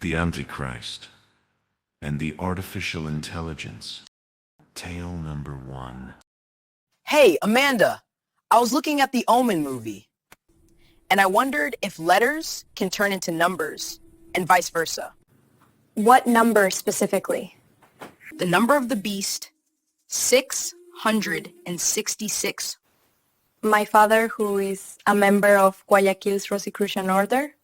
The Antichrist and the Artificial Intelligence. Tale number 1. Hey, Amanda, I was looking at the Omen movie, and I wondered if letters can turn into numbers, and vice versa. What number specifically? The number of the beast, 666. My father, who is a member of Guayaquil's Rosicrucian Order,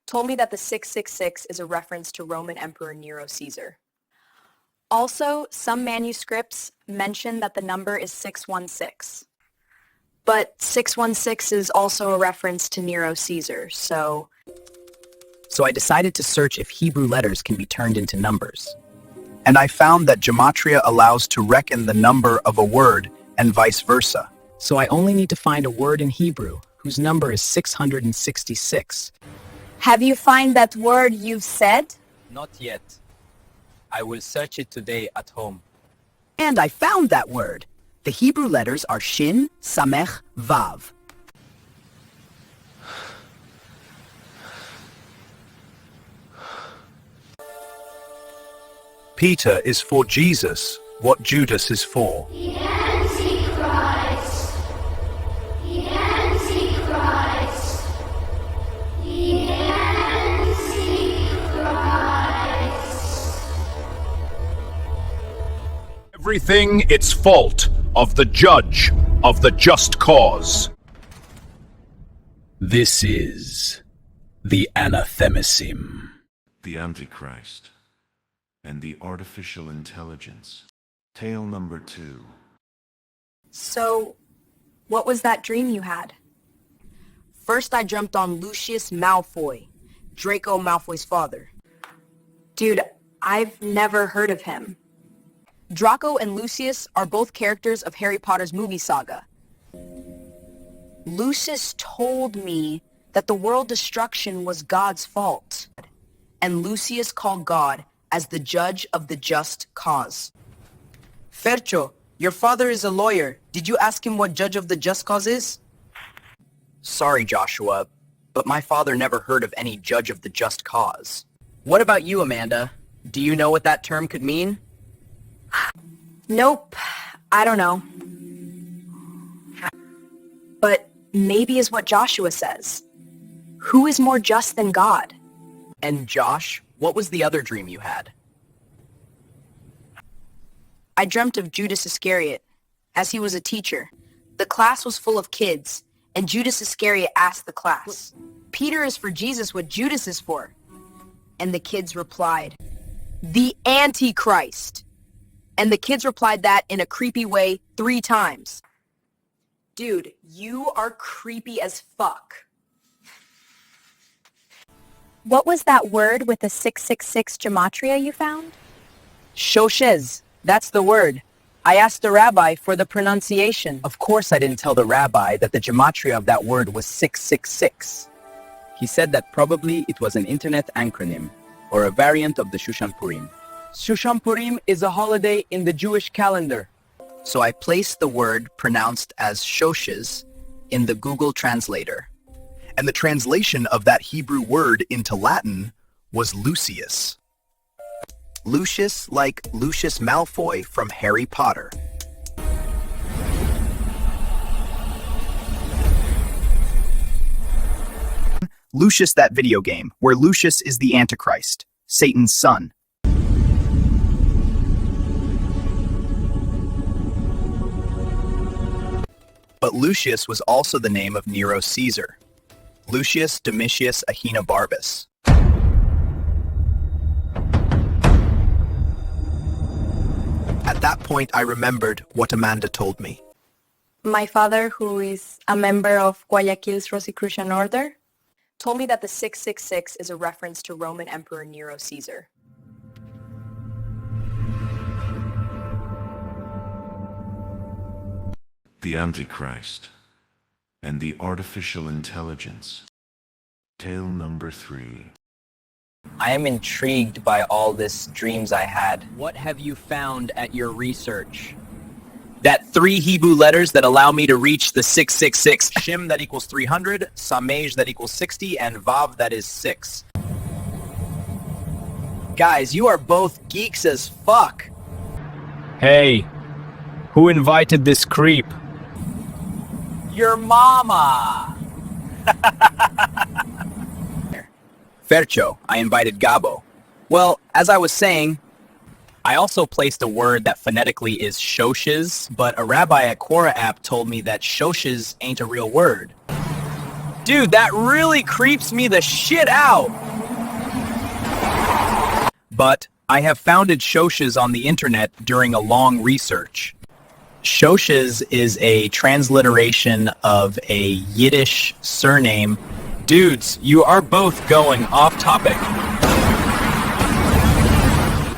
Told me that the 666 is a reference to Roman Emperor Nero Caesar. also, some manuscripts mention that the number is 616. But 616 is also a reference to Nero Caesar, so So I decided to search if Hebrew letters can be turned into numbers. And I found that gematria allows to reckon the number of a word and vice versa. So I only need to find a word in Hebrew whose number is 666. have you find that word you've said? Not yet. I will search it today at home. And I found that word. The Hebrew letters are Shin, Samech, Vav. Peter is for Jesus, what Judas is for. The Antichrist. The Antichrist. The Antichrist. Everything its fault of the judge of the just cause. This is the anathemasim. The Antichrist and the Artificial Intelligence. Tale number 2. So, what was that dream you had? First I jumped on Lucius Malfoy, Draco Malfoy's father. Dude, I've never heard of him. Draco and Lucius are both characters of Harry Potter's movie saga. Lucius told me that the world destruction was God's fault, and Lucius called God as the judge of the just cause. Fercho, your father is a lawyer. Did you ask him what judge of the just cause is? Sorry, Joshua, but my father never heard of any judge of the just cause. What about you, Amanda? Do you know what that term could mean? Nope, I don't know. But maybe is what Joshua says. Who is more just than God? And Josh, what was the other dream you had? I dreamt of Judas Iscariot, as he was a teacher. The class was full of kids, and Judas Iscariot asked the class, "Peter is for Jesus what Judas is for?" And the kids replied, "The Antichrist." And the kids replied that in a creepy way 3 times. Dude, you are creepy as fuck. What was that word with the 666 gematria you found? Shoshez, that's the word. I asked the rabbi for the pronunciation. Of course I didn't tell the rabbi that the gematria of that word was 666. He said that probably it was an internet acronym, or a variant of the Shushan Purim. Shushan Purim is a holiday in the Jewish calendar. So I placed the word pronounced as Shoshez in the Google Translator. And the translation of that Hebrew word into Latin was Lucius. Lucius like Lucius Malfoy from Harry Potter. Lucius, that video game, where Lucius is the Antichrist, Satan's son. But Lucius was also the name of Nero Caesar, Lucius Domitius Ahenobarbus. At that point, I remembered what Amanda told me. My father, who is a member of Guayaquil's Rosicrucian Order, Told me that the 666 is a reference to Roman Emperor Nero Caesar. The Antichrist and the Artificial Intelligence. Tale number 3. I am intrigued by all this dreams I had. What have you found at your research? That 3 Hebrew letters that allow me to reach the 666. Shim that equals 300, Samej that equals 60, and Vav that is 6. Guys, you are both geeks as fuck. Hey, who invited this creep? Your mama. Fercho, I invited Gabo. Well, as I was saying, I also placed a word that phonetically is shoshes, but a rabbi at Quora app told me that shoshes ain't a real word. Dude, that really creeps me the shit out. But I have founded shoshes on the internet during a long research. Shoshes is a transliteration of a Yiddish surname. Dudes, you are both going off topic.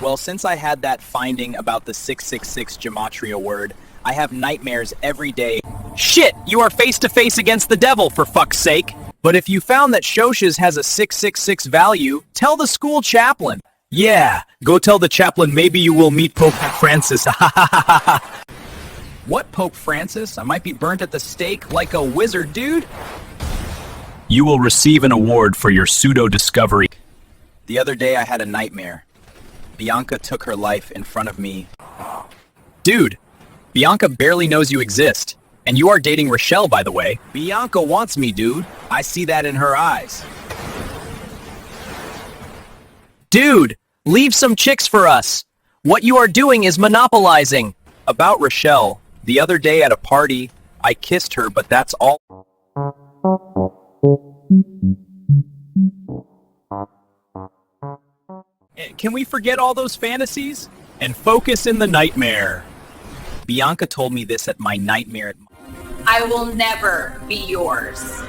Well, since I had that finding about the 666 gematria word, I have nightmares every day. Shit, you are face to face against the devil, for fuck's sake. But if you found that Shoshes has a 666 value, tell the school chaplain. Yeah, go tell the chaplain maybe you will meet Pope Francis. What Pope Francis? I might be burnt at the stake like a wizard, dude. You will receive an award for your pseudo-discovery. The other day I had a nightmare. Bianca took her life in front of me. Dude, Bianca barely knows you exist. And you are dating Rochelle, by the way. Bianca wants me, dude. I see that in her eyes. Dude, leave some chicks for us. What you are doing is monopolizing. About Rochelle, the other day at a party, I kissed her, but that's all. Can we forget all those fantasies and focus in the nightmare? Bianca told me this at my nightmare. I will never be yours.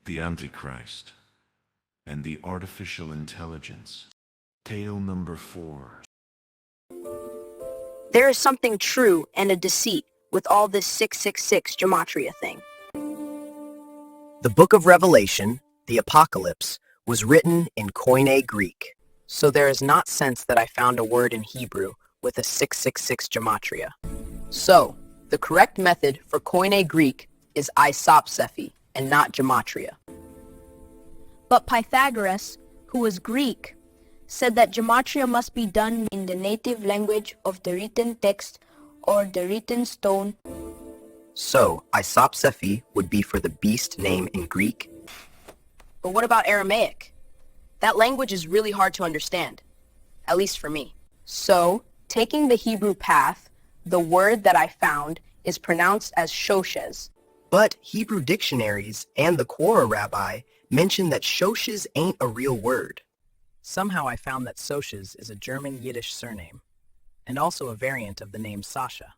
The Antichrist and the Artificial Intelligence. Tale number 4. There is something true and a deceit with all this 666 gematria thing. The book of Revelation, the Apocalypse, was written in Koine Greek. So there is not sense that I found a word in Hebrew with a 666 gematria. So, the correct method for Koine Greek is isopsephy and not gematria. But Pythagoras, who was Greek, said that gematria must be done in the native language of the written text or the written stone. So, isopsephy would be for the beast name in Greek. But what about Aramaic? That language is really hard to understand, at least for me. So, taking the Hebrew path, the word that I found is pronounced as shoshes. But Hebrew dictionaries and the Quora rabbi mention that shoshes ain't a real word. Somehow I found that Soshes is a German Yiddish surname, and also a variant of the name Sasha.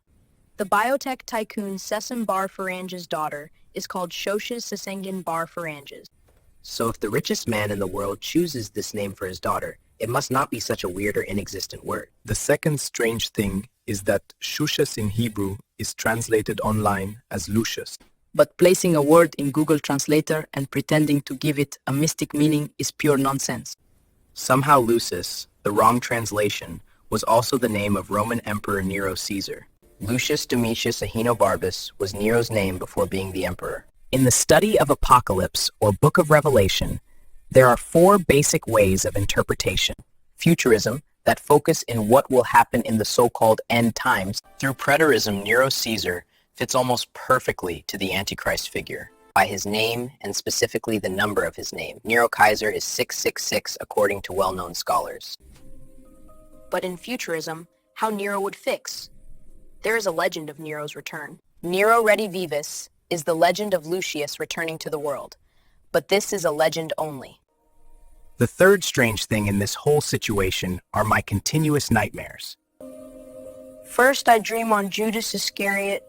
The biotech tycoon Sesam Bar Farange's daughter is called Shoshes Sesengen Bar Faranges. So if the richest man in the world chooses this name for his daughter, it must not be such a weird or inexistent word. The second strange thing is that Shushes in Hebrew is translated online as Lucius. But placing a word in Google Translator and pretending to give it a mystic meaning is pure nonsense. Somehow Lucius, the wrong translation, was also the name of Roman Emperor Nero Caesar. Lucius Domitius Ahenobarbus was Nero's name before being the emperor. In the study of Apocalypse or Book of Revelation, there are 4 basic ways of interpretation. Futurism, that focus in what will happen in the so-called end times. Through preterism, Nero Caesar fits almost perfectly to the Antichrist figure. By his name, and specifically the number of his name, Nero Kaiser is 666 according to well-known scholars. But in futurism, how Nero would fix. There is a legend of Nero's return. Nero Redivivus is the legend of Lucius returning to the world, but this is a legend only. The third strange thing in this whole situation are my continuous nightmares. First, I dream on Judas Iscariot,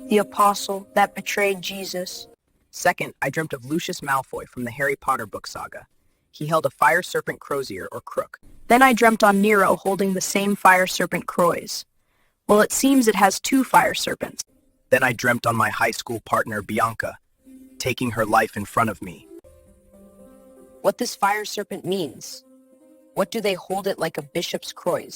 the apostle that betrayed Jesus. Second, I dreamt of Lucius Malfoy from the Harry Potter book saga. He held a fire serpent crozier or crook. Then I dreamt on Nero holding the same fire serpent croix. Well, it seems it has 2 fire serpents. Then I dreamt on my high school partner Bianca, taking her life in front of me. What this fire serpent means? What do they hold it like a bishop's croix?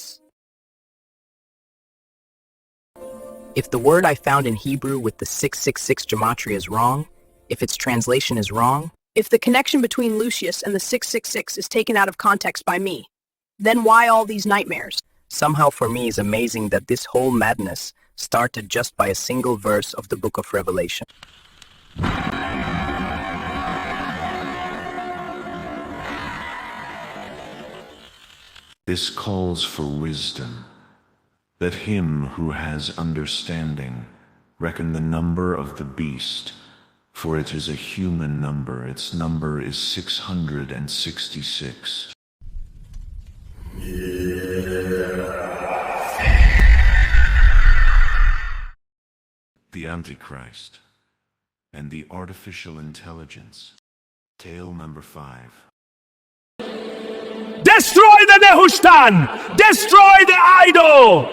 If the word I found in Hebrew with the 666 gematria is wrong, If its translation is wrong, If the connection between Lucius and the 666 is taken out of context by me, then why all these nightmares? somehow for me is amazing that this whole madness started just by a single verse of the book of Revelation. This calls for wisdom. Let him who has understanding reckon the number of the beast, for it is a human number. Its number is 666. The Antichrist and the Artificial Intelligence. Tale number 5. Destroy the Nehushtan! Destroy the idol!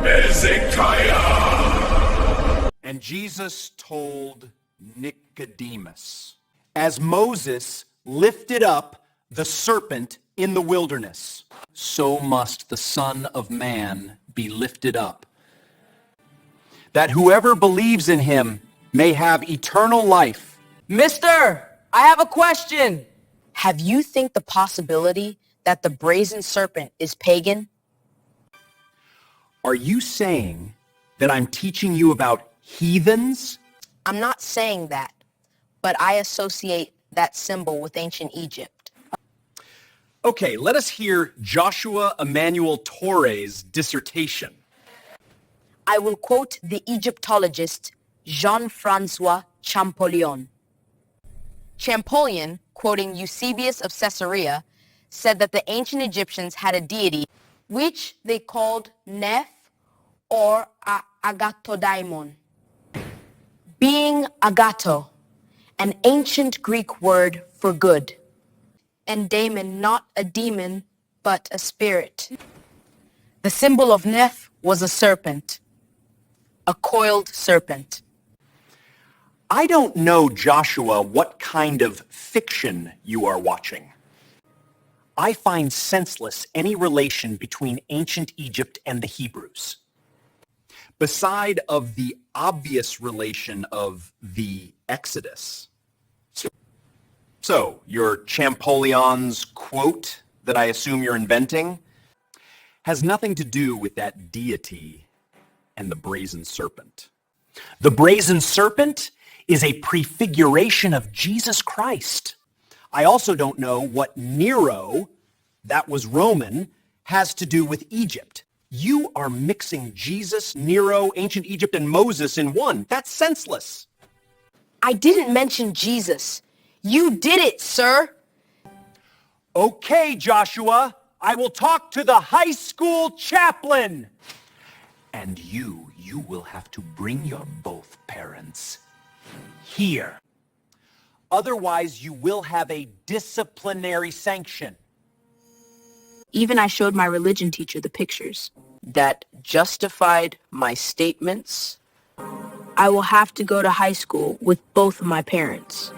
Ezekiah! And Jesus told Nicodemus, as Moses lifted up the serpent in the wilderness, so must the Son of Man be lifted up, that whoever believes in him may have eternal life. Mister, I have a question. Have you think the possibility that the brazen serpent is pagan? Are you saying that I'm teaching you about heathens? I'm not saying that, but I associate that symbol with ancient Egypt. Okay, let us hear Joshua Emmanuel Torre's dissertation. I will quote the Egyptologist Jean-Francois Champollion. Champollion, quoting Eusebius of Caesarea, said that the ancient Egyptians had a deity which they called Neph or Agatodaimon. Being Agato, an ancient Greek word for good, and daemon not a demon but a spirit. The symbol of Neph was a serpent, a coiled serpent. I don't know, Joshua, what kind of fiction you are watching. I find senseless any relation between ancient Egypt and the Hebrews. Beside of the obvious relation of the Exodus. So, your Champollion's quote that I assume you're inventing has nothing to do with that deity and the brazen serpent. The brazen serpent is a prefiguration of Jesus Christ. I also don't know what Nero, that was Roman, has to do with Egypt. You are mixing Jesus, Nero, ancient Egypt, and Moses in one. That's senseless. I didn't mention Jesus. You did it, sir. Okay, Joshua, I will talk to the high school chaplain. And you will have to bring your both parents here. Otherwise, you will have a disciplinary sanction. Even I showed my religion teacher the pictures that justified my statements. I will have to go to high school with both of my parents.